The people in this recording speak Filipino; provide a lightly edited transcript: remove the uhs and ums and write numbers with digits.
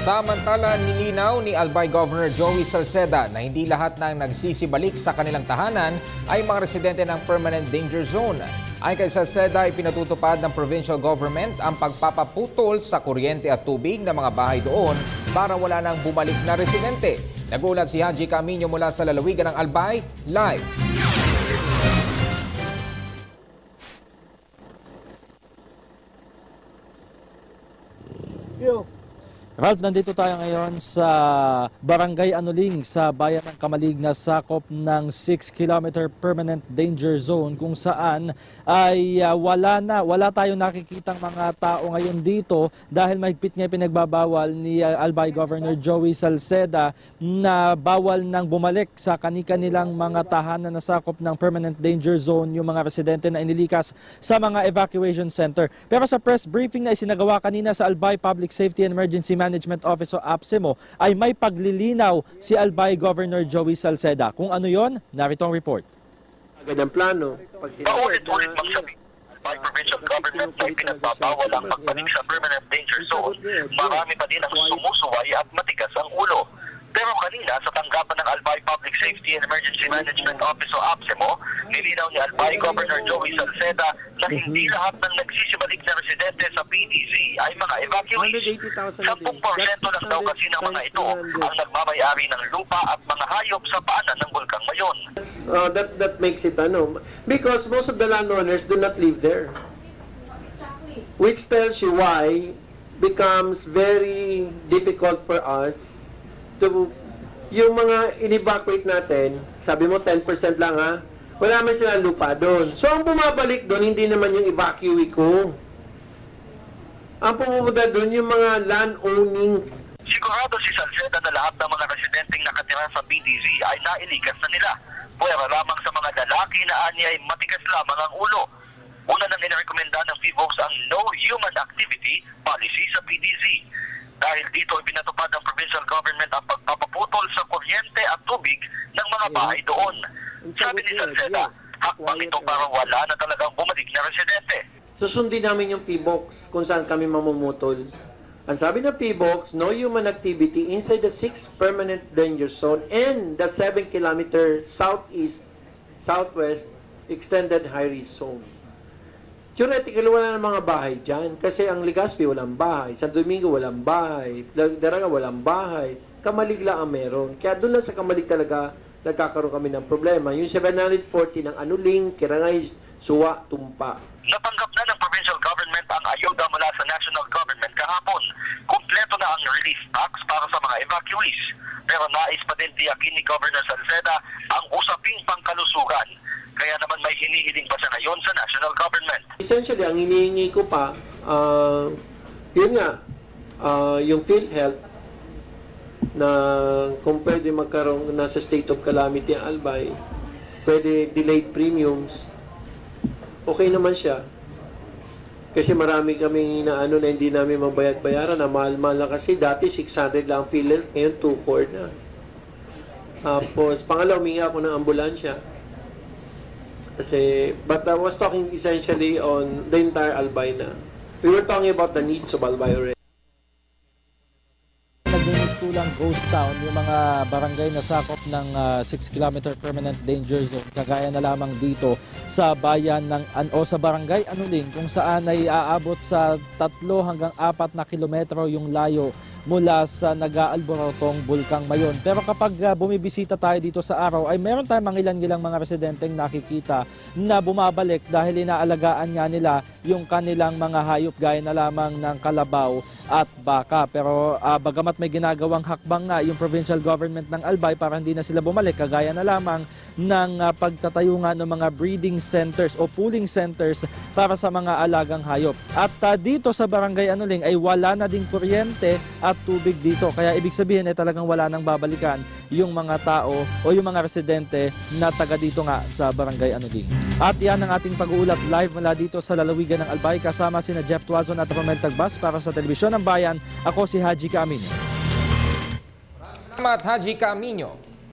Samantala, nilinaw ni Albay Governor Joey Salceda na hindi lahat ng nagsisibalik sa kanilang tahanan ay mga residente ng permanent danger zone. Ayon kay Salceda, ipinatutupad ng provincial government ang pagpapaputol sa kuryente at tubig ng mga bahay doon para wala nang bumalik na residente. Nagulat si Haji Camino mula sa lalawigan ng Albay, live. Ralph, nandito tayo ngayon sa Barangay Anuling sa bayan ng Kamalig na sakop ng 6-kilometer permanent danger zone kung saan ay wala tayong nakikitang mga tao ngayon dito dahil mahigpit nga pinagbabawal ni Albay Governor Joey Salceda na bawal nang bumalik sa kani-kanilang mga tahanan na sakop ng permanent danger zone yung mga residente na inilikas sa mga evacuation center. Pero sa press briefing na isinagawa kanina sa Albay Public Safety and Emergency Management Office o APSEMO ay may paglilinaw si Albay Governor Joey Salceda. Kung ano yon, narito ang report. Agad ang plano. Paulit-ulit magsabi, Albay Provincial Government ay pinagbabawal ang pagbalik sa permanent danger zone. Marami pa din ang sumusuway at matigas ang ulo. Pero kanina sa tanggapan ng Albay Public Safety and Emergency Management Office o APSEMO, nilinaw ni Albay Governor Joey Salceda na hindi lahat ng nagsisibalik na residente sa PDZ ay mga evacuees. 10% lang daw kasi ng mga ito ang nagmamayari ng lupa at mga hayop sa paanan ng Bulkang Mayon. That makes it because most of the landowners do not live there. Which tells you why becomes very difficult for us to, yung mga in-evacuate natin, sabi mo 10% lang ha, wala man silang lupa doon. So ang bumabalik doon, hindi naman yung evacuee ko. Ang pumupunta doon, yung mga land-owning. Sigurado si Salceda na lahat ng mga residenteng nakatira sa PDZ ay nailikas na nila. Pwera lamang sa mga lalaki na ani ay matigas lamang ang ulo. Una nang inirekomenda ng PBOX ang No Human Activity Policy sa PDZ. Dahil dito ipinatupad ng provincial government ang pagpapaputol sa kuryente at tubig ng mga bahay doon. Sabi ni Salceda, hakbang ito para wala na talagang bumalik na residente. Susundin namin yung PBOX kung saan kami mamumutol. Ang sabi ng PBOX, no human activity inside the 6 permanent danger zone and the 7-kilometer southwest extended high-risk zone. Theoretically, wala na mga bahay dyan. Kasi ang Legazpi walang bahay. San Domingo walang bahay. Daraga walang bahay. Kamalig lang ang meron. Kaya doon lang sa Kamalig talaga nagkakaroon kami ng problema. Yung 740 ng Anuling, Kirangay, Suwa, Tumpa. Natanggap na ng provincial government ang ayuda mula sa national government kahapon. Kumpleto na ang relief tax para sa mga evacuees. Pero nais pa din tiyakin ni Governor Salceda ang usaping pangkalusugan. Kaya naman may hinihiling pa siya ngayon sa national government. Essentially, ang hinihingi ko pa, yun nga, yung PhilHealth na kung pwede magkaroon nasa state of calamity ang Albay, pwede delayed premiums, okay naman siya. Kasi marami kaming na hindi namin mabayad-bayaran na mahal-mahal na kasi dati 600 lang PhilHealth, ngayon 200 na. Tapos, pangalaw, humingi ako ng ambulansya. Kasi, but I was talking essentially on the entire Albay na. We were talking about the needs of Albay already. Nagdinistulang ghost town yung mga barangay na sakop ng 6-kilometer permanent danger zone. Kagaya na lamang dito sa bayan ng sa barangay Anuling kung saan ay aabot sa 3 hanggang 4 na kilometro yung layo mula sa nag-aalborotong Bulkang Mayon. Pero kapag bumibisita tayo dito sa araw ay meron tayong mangilan-ngilang mga residenteng nakikita na bumabalik dahil inaalagaan nga nila yung kanilang mga hayop gaya na lamang ng kalabaw at baka. Pero bagamat may ginagawang hakbang nga yung provincial government ng Albay para hindi na sila bumalik, kagaya na lamang ng pagtatayo nga ng mga breeding centers o pooling centers para sa mga alagang hayop. At dito sa barangay Anuling ay wala na ding kuryente at tubig dito. Kaya ibig sabihin ay talagang wala nang babalikan yung mga tao o yung mga residente na taga dito nga sa barangay Anuling. At yan ang ating pag-uulat live mula dito sa lalawigan ng Albay kasama sina Jeff Tuazon at Romel Tagbas para sa Telebisyon ng Bayan. Ako si Haji Camino. Salamat, Haji Camino.